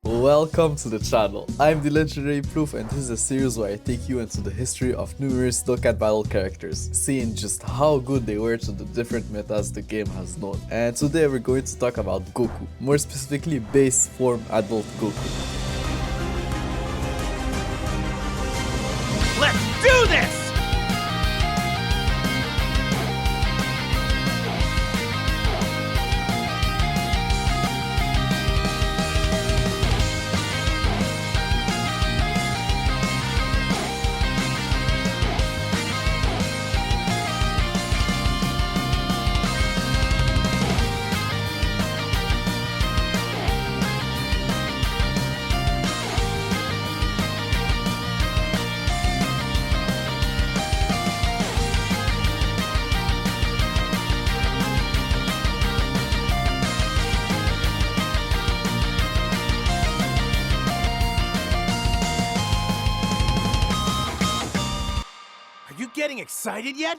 Welcome to the channel. I'm the legendary Proof, and this is a series where I take you into the history of numerous Dokkan Battle characters, seeing just how good they were to the different metas the game has known. And today we're going to talk about Goku, more specifically base form adult Goku. Let's do this! Are you getting excited yet?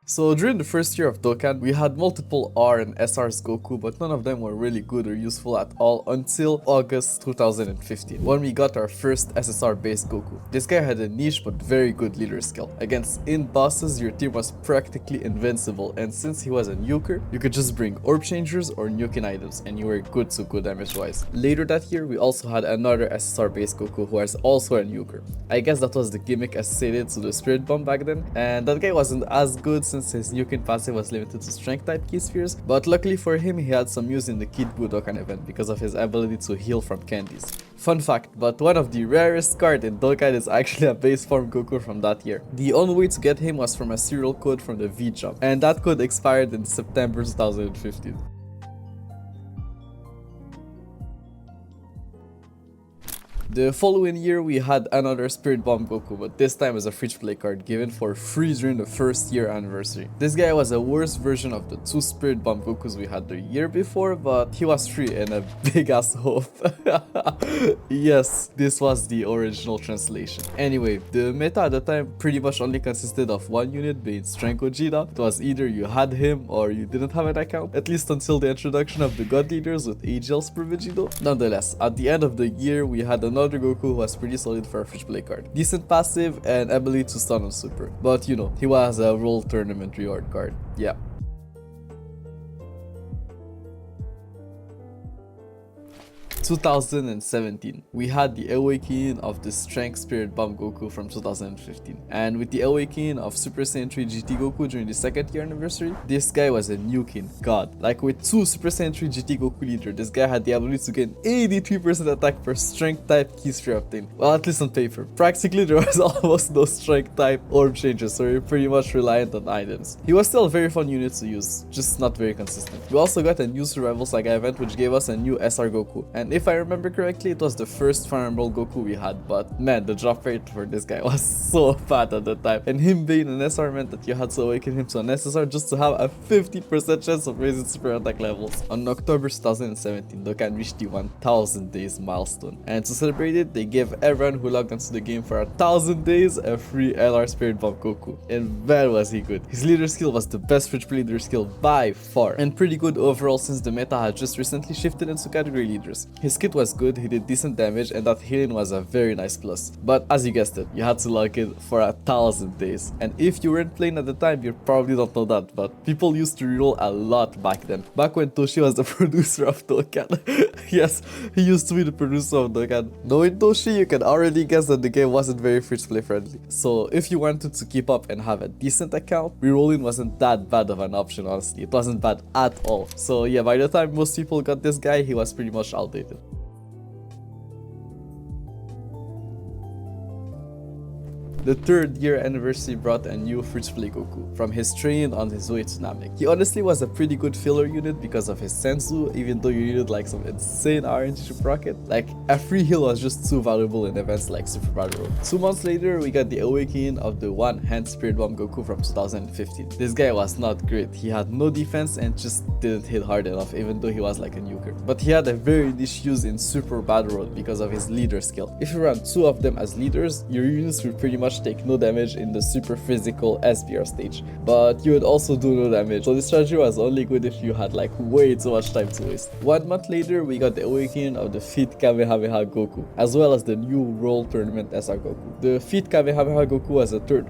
So during the first year of Dokkan, we had multiple R and SR's Goku, but none of them were really good or useful at all until August 2015, when we got our first SSR based Goku. This guy had a niche but very good leader skill. Against in bosses, your team was practically invincible, and since he was a nuker, you could just bring orb changers or nuking items and you were good to go damage wise. Later that year, we also had another SSR based Goku who was also a nuker. I guess that was the gimmick associated to the Spirit Bomb back then, and that guy wasn't as good since his nuking passive was limited to strength type key spheres, but luckily for him he had some use in the Kid Buu Dokkan event because of his ability to heal from candies. Fun fact, but one of the rarest cards in Dokkan is actually a base form Goku from that year. The only way to get him was from a serial code from the V-Jump, and that code expired in September 2015. The following year we had another Spirit Bomb Goku, but this time as a free-to-play card given for free during the first year anniversary. This guy was a worse version of the two Spirit Bomb Gokus we had the year before, but he was free and a big ass hope. Yes, this was the original translation. Anyway, the meta at the time pretty much only consisted of one unit being Strength Gogeta. It was either you had him or you didn't have an account, at least until the introduction of the God Leaders with AGL Super Vegito. Nonetheless, at the end of the year we had another Goku who was pretty solid for a free-to-play card. Decent passive and ability to stun on super. But you know, he was a World Tournament reward card. Yeah. 2017, we had the awakening of the Strength Spirit Bomb Goku from 2015, and with the awakening of Super Saiyan 3 GT Goku during the second year anniversary, this guy was a nuking god. Like with two Super Saiyan 3 GT Goku leader, this guy had the ability to gain 83% attack per strength type key sphere obtained. Well, at least on paper. Practically there was almost no strength type orb changes, so you're pretty much reliant on items. He was still a very fun unit to use, just not very consistent. We also got a new Survival Saga event which gave us a new SR Goku, and if I remember correctly, it was the first Fire Emblem Goku we had, but man, the drop rate for this guy was so bad at the time, and him being an SR meant that you had to awaken him to an SSR just to have a 50% chance of raising super attack levels. On October 2017, Dokkan reached the 1000 days milestone, and to celebrate it, they gave everyone who logged onto the game for 1000 days a free LR Spirit Bomb Goku, and man was he good. His leader skill was the best free-to-play leader skill by far, and pretty good overall since the meta had just recently shifted into category leaders. His kit was good, he did decent damage, and that healing was a very nice plus. But as you guessed it, you had to log in for 1000 days. And if you weren't playing at the time, you probably don't know that, but people used to reroll a lot back then. Back when Toshi was the producer of Dokkan. Yes, he used to be the producer of Dokkan. Knowing Toshi, you can already guess that the game wasn't very free-to-play friendly. So if you wanted to keep up and have a decent account, rerolling wasn't that bad of an option, honestly. It wasn't bad at all. So yeah, by the time most people got this guy, he was pretty much outdated. The third year anniversary brought a new free-to-play Goku from his training on his way to Namek. He honestly was a pretty good filler unit because of his sensu, even though you needed like some insane RNG to proc it. Like a free heal was just too valuable in events like Super Battle. 2 months later, we got the awakening of the one-hand Spirit Bomb Goku from 2015. This guy was not great. He had no defense and just didn't hit hard enough, even though he was like a nuker. But he had a very niche use in Super Battle Road because of his leader skill. If you run 2 of them as leaders, your units will pretty much much take no damage in the super physical SBR stage, but you would also do no damage, so this strategy was only good if you had like way too much time to waste. 1 month later, we got the awakening of the Feet Kamehameha Goku, as well as the new World Tournament SR Goku. The Feet Kamehameha Goku was a third.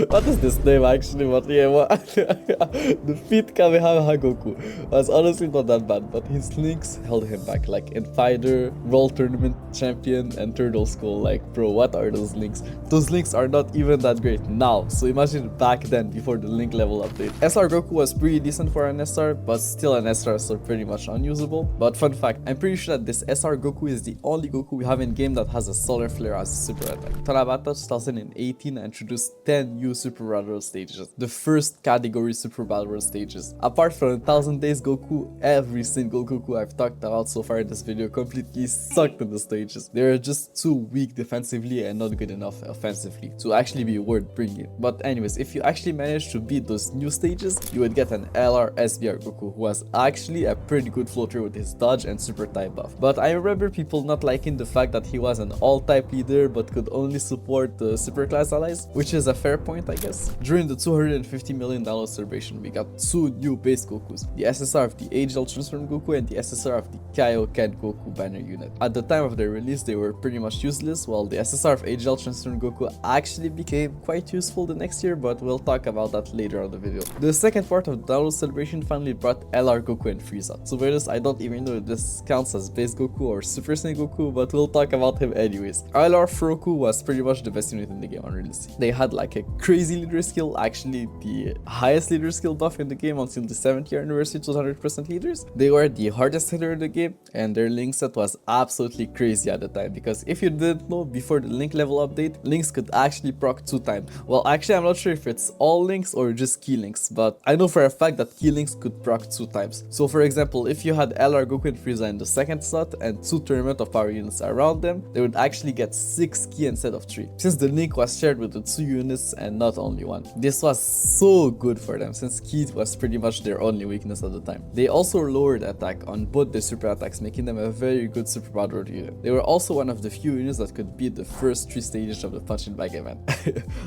What is this name actually? What? Yeah, what? The Feet Kamehameha Goku was honestly not that bad, but his links held him back, like in Fighter, World Tournament Champion, and Turtle Skull. Like, bro, what are those links? Those links are not even that great now, so imagine back then before the link level update. SR Goku was pretty decent for an SR, but still an SR, so pretty much unusable. But fun fact, I'm pretty sure that this SR Goku is the only Goku we have in game that has a solar flare as a super attack. Dokkan Battle 2018 introduced 10 new super battle world stages, the first category super battle world stages. Apart from 1000 days Goku, every single Goku I've talked about so far in this video completely sucked in the stages. They were just too weak defensively and not good enough offensively to actually be worth bringing. But anyways, if you actually managed to beat those new stages, you would get an LR SBR Goku who was actually a pretty good floater with his dodge and super type buff. But I remember people not liking the fact that he was an all type leader but could only support the super class allies, which is a fair point, I guess. During the $250 million celebration, we got two new base Gokus, the SSR of the AGL Transformed Goku and the SSR of the Kaioken Goku banner unit. At the time of their release, they were pretty much useless, while the SSR of AGL Transformed Goku actually became quite useful the next year, but we'll talk about that later on the video. The second part of the download celebration finally brought LR Goku and Frieza. So for this, I don't even know if this counts as base Goku or Super Saiyan Goku, but we'll talk about him anyways. LR Furoku was pretty much the best unit in the game on release. They had like a crazy leader skill, actually the highest leader skill buff in the game until the 7th year anniversary to 100% leaders. They were the hardest hitter in the game, and their link set was absolutely crazy at the time, because if you didn't know, before the link level update, links could actually proc 2 times. Well, actually I'm not sure if it's all links or just key links, but I know for a fact that key links could proc 2 times. So for example, if you had LR Goku and Frieza in the second slot and 2 tournament of power units around them, they would actually get 6 key instead of 3, since the link was shared with the 2 units and not only one. This was so good for them, since key was pretty much their only weakness at the time. They also lowered attack on both their super attacks, making them a very good super battle unit. They were also one of the few units that could beat the first 3 stages of the punching bag event.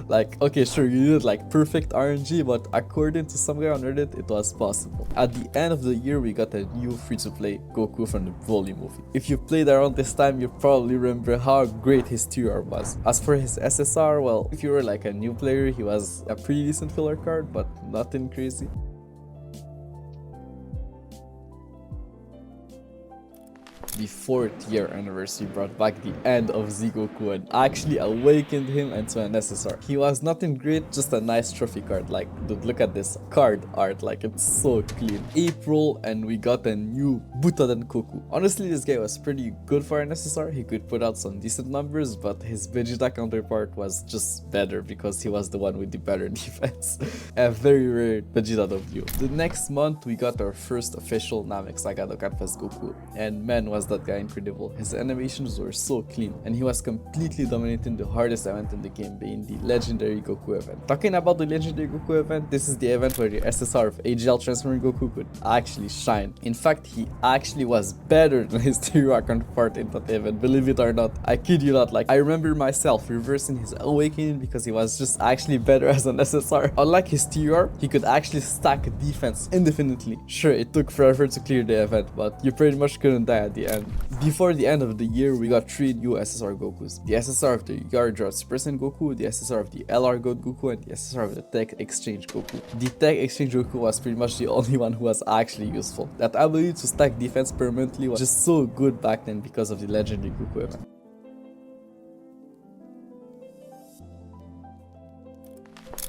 Like, okay, sure, you needed like perfect RNG, but according to some guy on Reddit, it was possible. At the end of the year, we got a new free-to-play Goku from the Broly movie. If you played around this time, you probably remember how great his TR was. As for his SSR, well, if you were like a new player, he was a pretty decent filler card, but nothing crazy. The 4th year anniversary brought back the end of Z Goku and actually awakened him into an SSR. He was nothing great, just a nice trophy card. Like, dude, look at this card art, like it's so clean. April, and we got a new Butaden Goku. Honestly, this guy was pretty good for an SSR. He could put out some decent numbers, but his Vegeta counterpart was just better because he was the one with the better defense. A very rare Vegeta W. The next month, we got our first official Namek Saga Dokkan Fest Goku, and man, was that guy incredible. His animations were so clean, and he was completely dominating the hardest event in the game, being the Legendary Goku event. Talking about the Legendary Goku event, this is the event where the SSR of AGL Transforming Goku could actually shine. In fact, he actually was better than his TR counterpart in that event, believe it or not. I kid you not, like I remember myself reversing his awakening because he was just actually better as an SSR. Unlike his TR, he could actually stack defense indefinitely. Sure, it took forever to clear the event, but you pretty much couldn't die at the end. Before the end of the year, we got 3 new SSR Gokus. The SSR of the Yardra Super Saiyan Goku, the SSR of the LR God Goku, and the SSR of the Tech Exchange Goku. The Tech Exchange Goku was pretty much the only one who was actually useful. That ability to stack defense permanently was just so good back then because of the Legendary Goku event.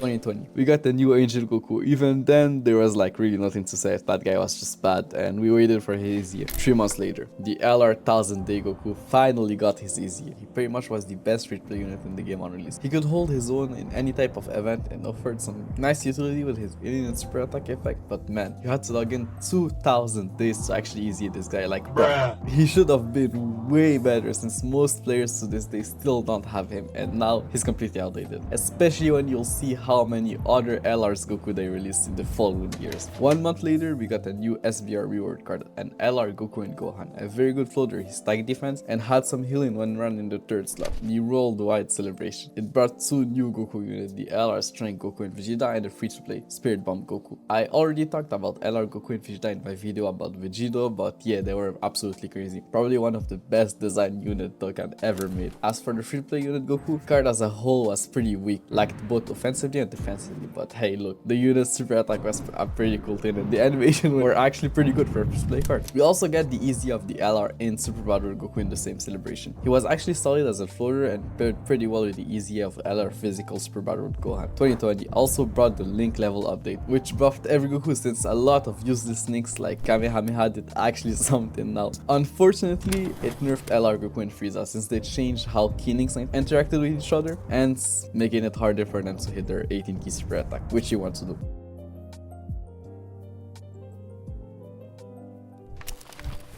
2020. We got the new Angel Goku. Even then, there was like really nothing to say. That guy was just bad, and we waited for his year. 3 months later, the LR 1000 Day Goku finally got his easy year. He pretty much was the best free-to-play unit in the game on release. He could hold his own in any type of event and offered some nice utility with his alien and super attack effect, but man, you had to log in 2000 days to actually easy this guy. Like, bruh, he should have been way better, since most players to this day still don't have him, and now he's completely outdated. Especially when you'll see how how many other LR's Goku they released in the following years. 1 month later, we got a new SBR reward card, an LR Goku and Gohan, a very good floater, his tag defense, and had some healing when run in the 3rd slot, the worldwide celebration. It brought 2 new Goku units, the LR Strength Goku and Vegeta and the free-to-play Spirit Bomb Goku. I already talked about LR Goku and Vegeta in my video about Vegito, but yeah, they were absolutely crazy. Probably one of the best designed unit Dokkan ever made. As for the free-to-play unit Goku, card as a whole was pretty weak, lacked both offensively and defensively, but hey look, the unit's super attack was a pretty cool thing and the animation were actually pretty good for a free-to-play card. We also get the easy of the LR in Super Battle Goku in the same celebration. He was actually solid as a floater and paired pretty well with the easy of LR physical Super Battle with Gohan. 2020 also brought the Link level update, which buffed every Goku since a lot of useless links like Kamehameha did actually something now. Unfortunately, it nerfed LR Goku and Frieza since they changed how key links interacted with each other and making it harder for them to hit their 18 key super attack, which you want to do.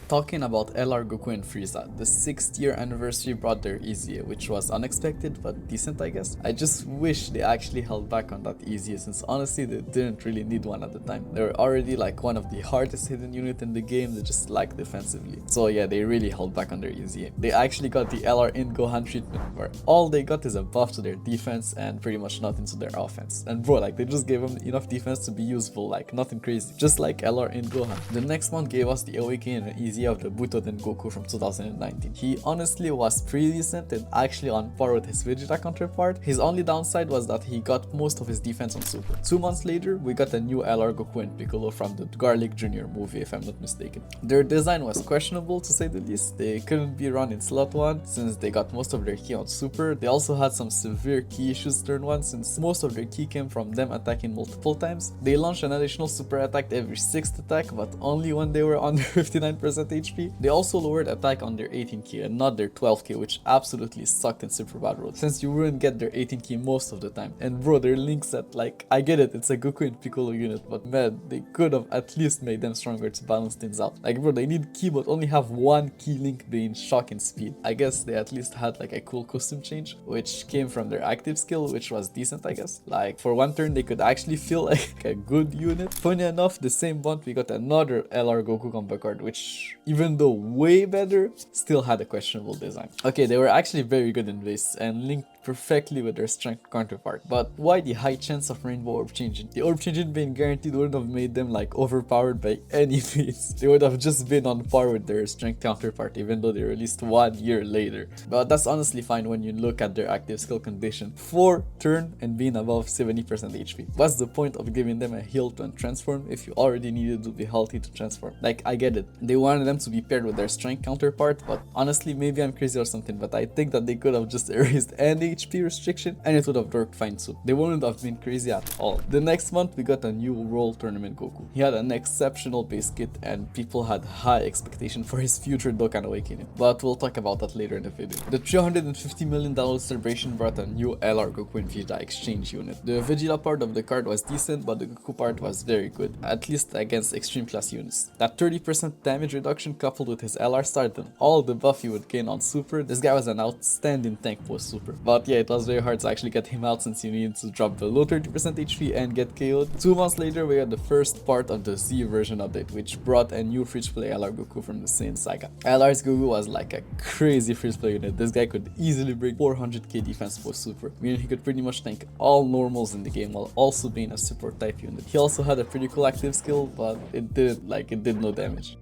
Talking about LR Goku and Frieza, the 6th year anniversary brought their easy, which was unexpected but decent I guess. I just wish they actually held back on that easy since honestly they didn't really need one at the time. They were already like one of the hardest hidden unit in the game, they just lacked defensively. So yeah, they really held back on their easy. They actually got the LR in Gohan treatment where all they got is a buff to their defense and pretty much nothing to their offense. And bro, like they just gave them enough defense to be useful, like nothing crazy, just like LR in Gohan. The next one gave us the Awakening and easy of the Butoden Goku from 2019. He honestly was pretty decent and actually on par with his Vegeta counterpart. His only downside was that he got most of his defense on Super. 2 months later, we got a new LR Goku and Piccolo from the Garlic Jr. movie if I'm not mistaken. Their design was questionable to say the least. They couldn't be run in slot 1 since they got most of their ki on Super. They also had some severe ki issues turn 1 since most of their ki came from them attacking multiple times. They launched an additional super attack every 6th attack but only when they were under 59% HP. They also lowered attack on their 18k and not their 12k, which absolutely sucked in Super Battle since you wouldn't get their 18k most of the time. And bro, their link set, like I get it, it's a Goku and Piccolo unit, but man, they could have at least made them stronger to balance things out. Like bro, they need ki but only have one key link being shock and speed. I guess they at least had like a cool costume change, which came from their active skill, which was decent I guess. Like for one turn they could actually feel like a good unit. Funny enough, the same month we got another LR Goku combo card, which even though way better, still had a questionable design. Okay, they were actually very good in base and linked perfectly with their strength counterpart, but why the high chance of rainbow orb changing? The orb changing being guaranteed wouldn't have made them like overpowered by any means. They would have just been on par with their strength counterpart even though they released 1 year later. But that's honestly fine when you look at their active skill condition. 4 turn and being above 70% HP. What's the point of giving them a heal to transform if you already needed to be healthy to transform? Like I get it, they wanted them to be paired with their strength counterpart, but honestly maybe I'm crazy or something, but I think that they could have just erased any HP restriction and it would have worked fine too. They wouldn't have been crazy at all. The next month we got a new World Tournament Goku. He had an exceptional base kit and people had high expectation for his future Dokkan Awakening, but we'll talk about that later in the video. The $350 million celebration brought a new LR Goku and Vegeta exchange unit. The Vegeta part of the card was decent, but the Goku part was very good, at least against extreme class units. That 30% damage reduction coupled with his LR started all the buff he would gain on Super. This guy was an outstanding tank post Super, but yeah, it was very hard to actually get him out since you needed to drop below 30% HP and get KO'd. 2 months later we had the first part of the Z version update, which brought a new free-to-play LR Goku from the same saga. LR's Goku was like a crazy free-to-play unit. This guy could easily break 400k defense post Super, meaning he could pretty much tank all normals in the game while also being a support type unit. He also had a pretty cool active skill, but it did no damage.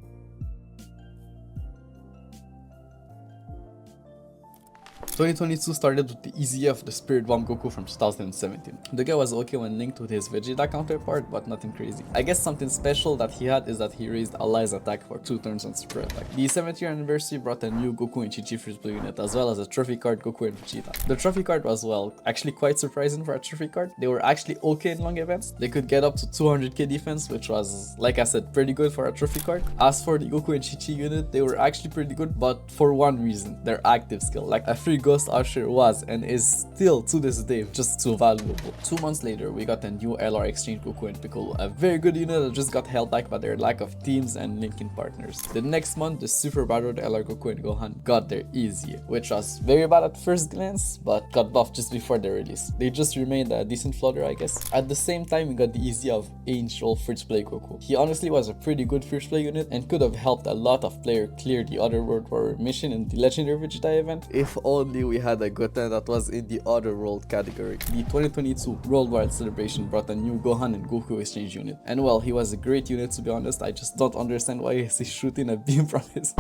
2022 started with the easy of the Spirit Bomb Goku from 2017. The guy was okay when linked with his Vegeta counterpart, but nothing crazy. I guess something special that he had is that he raised Alai's attack for 2 turns on super attack. The 7th year anniversary brought a new Goku and Chi-Chi free-to-play unit as well as a trophy card Goku and Vegeta. The trophy card was, well, actually quite surprising for a trophy card. They were actually okay in long events. They could get up to 200k defense, which was, like I said, pretty good for a trophy card. As for the Goku and Chi-Chi unit, they were actually pretty good, but for one reason, their active skill. Like a free free Ghost Usher was and is still to this day just too valuable. 2 months later, we got a new LR Exchange Goku and Piccolo, a very good unit that just got held back by their lack of teams and linking partners. The next month, the Super Battle LR Goku and Gohan got their easy, which was very bad at first glance, but got buffed just before their release. They just remained a decent fodder, I guess. At the same time, we got the easy of Angel First Play Goku. He honestly was a pretty good first play unit and could have helped a lot of players clear the Other World War mission in the Legendary Vegeta event. If only we had a Goten that was in the Other World category. The 2022 Worldwide Celebration brought a new Gohan and Goku exchange unit. And well, he was a great unit to be honest, I just don't understand why he's shooting a beam from his...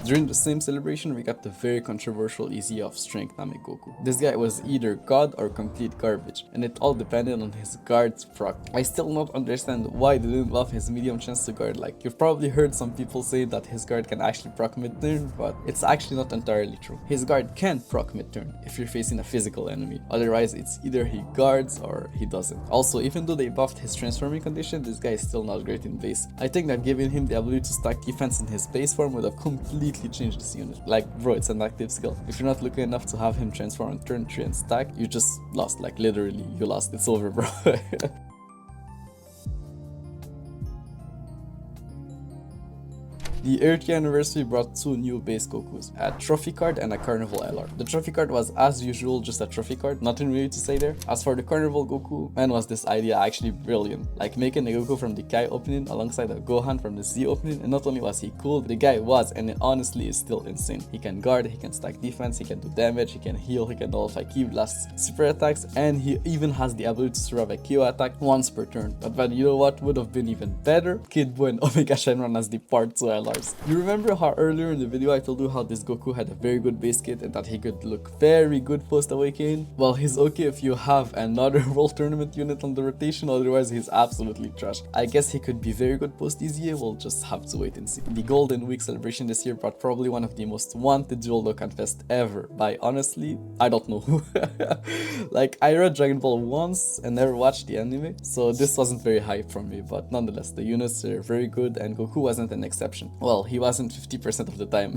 During the same celebration, we got the very controversial easy of Strength Namek Goku. This guy was either god or complete garbage, and it all depended on his guard's proc. I still don't understand why they didn't buff his medium chance to guard. Like, you've probably heard some people say that his guard can actually proc mid-turn, but it's actually not entirely true. His guard can proc mid-turn if you're facing a physical enemy, otherwise it's either he guards or he doesn't. Also, even though they buffed his transforming condition, this guy is still not great in base. I think that giving him the ability to stack defense in his base form would have completely change this unit. Like, bro, it's an active skill. If you're not lucky enough to have him transform on turn 3 and stack, you just lost. Like, literally, you lost. It's over, bro. The 30th anniversary brought 2 new base Gokus, a trophy card and a Carnival LR. The trophy card was as usual just a trophy card, nothing really to say there. As for the Carnival Goku, man, was this idea actually brilliant. Like making a Goku from the Kai opening alongside a Gohan from the Z opening, and not only was he cool, the guy was, and it honestly is still insane. He can guard, he can stack defense, he can do damage, he can heal, he can nullify Ki blasts, super attacks, and he even has the ability to survive a KO attack once per turn. But you know what would have been even better? Kid Buu and Omega Shenron as the part 2 LR. You remember how earlier in the video I told you how this Goku had a very good base kit and that he could look very good post awakening? Well, he's okay if you have another World Tournament unit on the rotation, otherwise he's absolutely trash. I guess he could be very good post EZA, we'll just have to wait and see. The Golden Week celebration this year brought probably one of the most wanted dual Dokkan Fest ever by, honestly, I don't know who. Like, I read Dragon Ball once and never watched the anime, so this wasn't very hype from me, but nonetheless, the units are very good and Goku wasn't an exception. Well, he wasn't 50% of the time.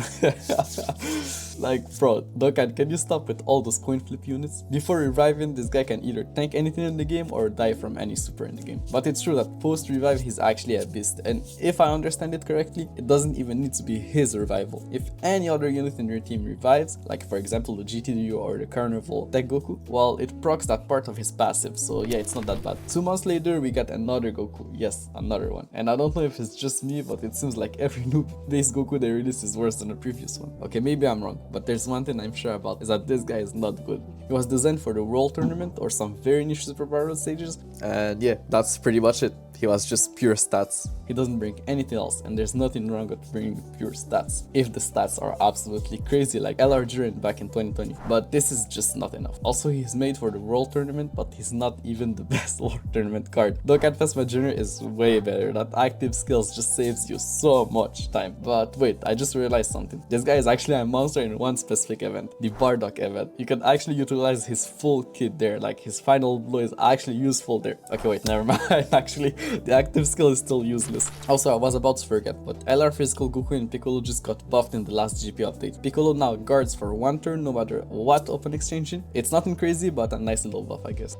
Like, bro, Dokkan, can you stop with all those coin flip units? Before reviving, this guy can either tank anything in the game or die from any super in the game. But it's true that post revive he's actually a beast, and if I understand it correctly, it doesn't even need to be his revival. If any other unit in your team revives, like for example the GTDU or the Carnival Tech Goku, well, it procs that part of his passive, so yeah, it's not that bad. 2 months later, we got another Goku. Yes, another one. And I don't know if it's just me, but it seems like every new base Goku they release is worse than the previous one. Okay, maybe I'm wrong, but there's one thing I'm sure about, is that this guy is not good. He was designed for the World Tournament or some very niche Super Battle stages, and yeah, that's pretty much it. He was just pure stats. He doesn't bring anything else, and there's nothing wrong with bringing pure stats if the stats are absolutely crazy like LR Jiren back in 2020. But this is just not enough. Also, he's made for the World Tournament, but he's not even the best World Tournament card. Dokkan Fest Junior is way better. That active skills just saves you so much time. But wait, I just realized something. This guy is actually a monster in one specific event, the Bardock event. You can actually utilize his full kit there, like his final blow is actually useful there. Okay, wait, never mind. Actually, the active skill is still useless. Also, I was about to forget, but LR Physical Goku and Piccolo just got buffed in the last GP update. Piccolo now guards for 1 turn no matter what open exchanging. It's nothing crazy, but a nice little buff, I guess.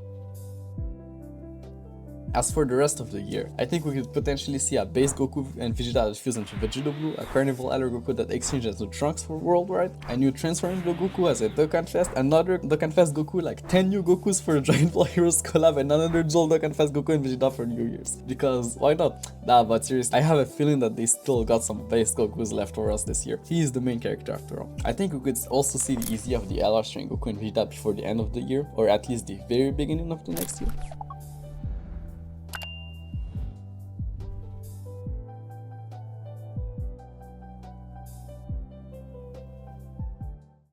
As for the rest of the year, I think we could potentially see a base Goku and Vegeta that fuse into Vegeta Blue, a Carnival LR Goku that exchanges with Trunks for Worldwide, a new Transforming Blue Goku as a Dokkan Fest, another Dokkan Fest Goku, like 10 new Gokus for Giant Ball Heroes collab, and another dual Dokkan Fest Goku and Vegeta for New Year's. Because why not? Nah, but seriously, I have a feeling that they still got some base Gokus left for us this year. He is the main character after all. I think we could also see the easy of the LR String Goku and Vegeta before the end of the year, or at least the very beginning of the next year.